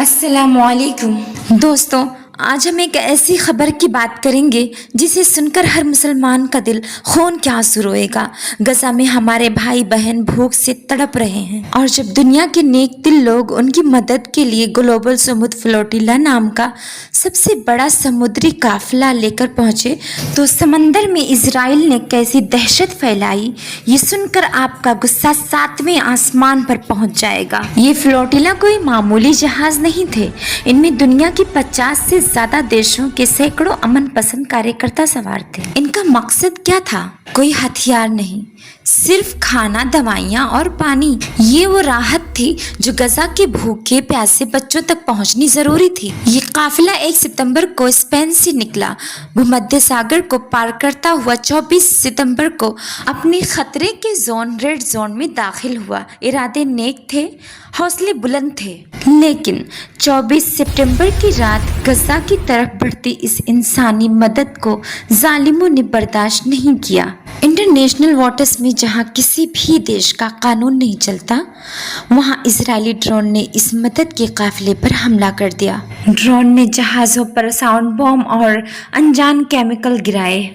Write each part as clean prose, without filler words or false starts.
السلام علیکم دوستوں، آج ہم ایک ایسی خبر کی بات کریں گے جسے سن کر ہر مسلمان کا دل خون کے آنسو روئے گا۔ غزہ میں ہمارے بھائی بہن بھوک سے تڑپ رہے ہیں، اور جب دنیا کے نیک دل لوگ ان کی مدد کے لیے گلوبل سمود فلوٹیلا نام کا سب سے بڑا سمندری قافلہ لے کر پہنچے تو سمندر میں اسرائیل نے کیسی دہشت پھیلائی، یہ سن کر آپ کا غصہ 7ویں آسمان پر پہنچ جائے گا۔ یہ فلوٹیلا کوئی معمولی جہاز نہیں تھے، ان میں دنیا کی 50 سے زیادہ دیشوں کے سینکڑوں امن پسند کارکرتا سوار تھے۔ ان کا مقصد کیا تھا؟ کوئی ہتھیار نہیں، صرف کھانا، دوائیاں اور پانی۔ یہ وہ راحت تھی جو غزہ کے بھوکے پیاسے بچوں تک پہنچنی ضروری تھی۔ یہ قافلہ 1 ستمبر کو اسپین سے نکلا، بھومدھیہ ساگر کو پار کرتا ہوا 24 ستمبر کو اپنے خطرے کے زون ریڈ زون میں داخل ہوا۔ ارادے نیک تھے، حوصلے بلند تھے، لیکن 24 ستمبر کی رات غزہ کی طرف بڑھتی اس انسانی مدد کو ظالموں نے برداشت نہیں کیا۔ انٹرنیشنل واٹرز میں جہاں کسی بھی دیش کا قانون نہیں چلتا، وہاں اسرائیلی ڈرون نے اس مدد کے قافلے پر حملہ کر دیا۔ ڈرون نے جہازوں پر ساؤنڈ بم اور انجان کیمیکل گرائے۔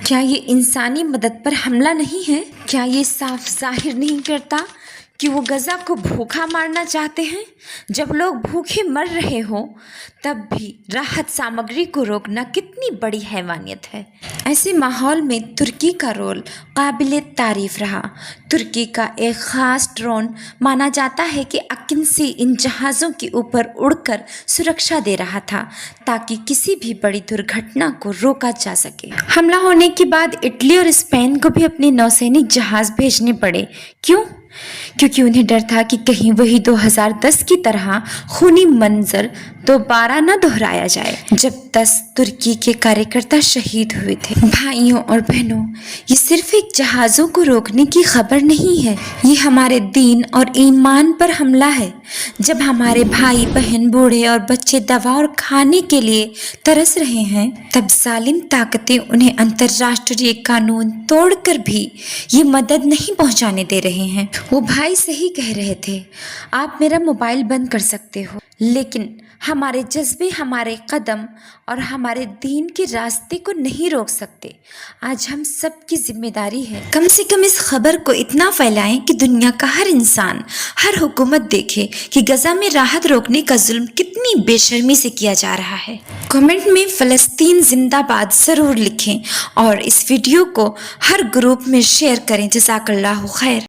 کیا یہ انسانی مدد پر حملہ نہیں ہے؟ کیا یہ صاف ظاہر نہیں کرتا کہ وہ غزہ کو بھوکا مارنا چاہتے ہیں؟ جب لوگ بھوکے مر رہے ہوں تب بھی راحت سامگری کو روکنا کتنی بڑی حیوانیت ہے۔ ایسے ماحول میں ترکی کا رول قابل تعریف رہا۔ ترکی کا ایک خاص ڈرون مانا جاتا ہے کہ عقن سے ان جہازوں کے اوپر اڑ کر سرکشا دے رہا تھا تاکہ کسی بھی بڑی درگھٹنا کو روکا جا سکے۔ حملہ ہونے کے بعد اٹلی اور اسپین کو بھی اپنے نوسینک جہاز بھیجنے پڑے۔ کیوں؟ کیونکہ انہیں ڈر تھا کہ کہیں وہی 2010 کی طرح خونی منظر دوبارہ نہ دہرایا جائے جب 10 ترکی کے کارکرتا شہید ہوئے تھے۔ بھائیوں اور بہنوں، یہ صرف ایک جہازوں کو روکنے کی خبر نہیں ہے، یہ ہمارے دین اور ایمان پر حملہ ہے۔ جب ہمارے بھائی بہن بوڑھے اور بچے دوا اور کھانے کے لیے ترس رہے ہیں، تب ظالم طاقتیں انہیں انترراشٹریہ قانون توڑ کر بھی یہ مدد نہیں پہنچانے دے رہے ہیں۔ وہ بھائی صحیح کہہ رہے تھے، آپ میرا موبائل بند کر سکتے ہو، لیکن ہمارے جذبے، ہمارے قدم اور ہمارے دین کے راستے کو نہیں روک سکتے۔ آج ہم سب کی ذمہ داری ہے کم سے کم اس خبر کو اتنا پھیلائیں کہ دنیا کا ہر انسان، ہر حکومت دیکھے کہ غزہ میں راحت روکنے کا ظلم کتنی بے شرمی سے کیا جا رہا ہے۔ کمنٹ میں فلسطین زندہ باد ضرور لکھیں اور اس ویڈیو کو ہر گروپ میں شیئر کریں۔ جزاک اللہ خیر۔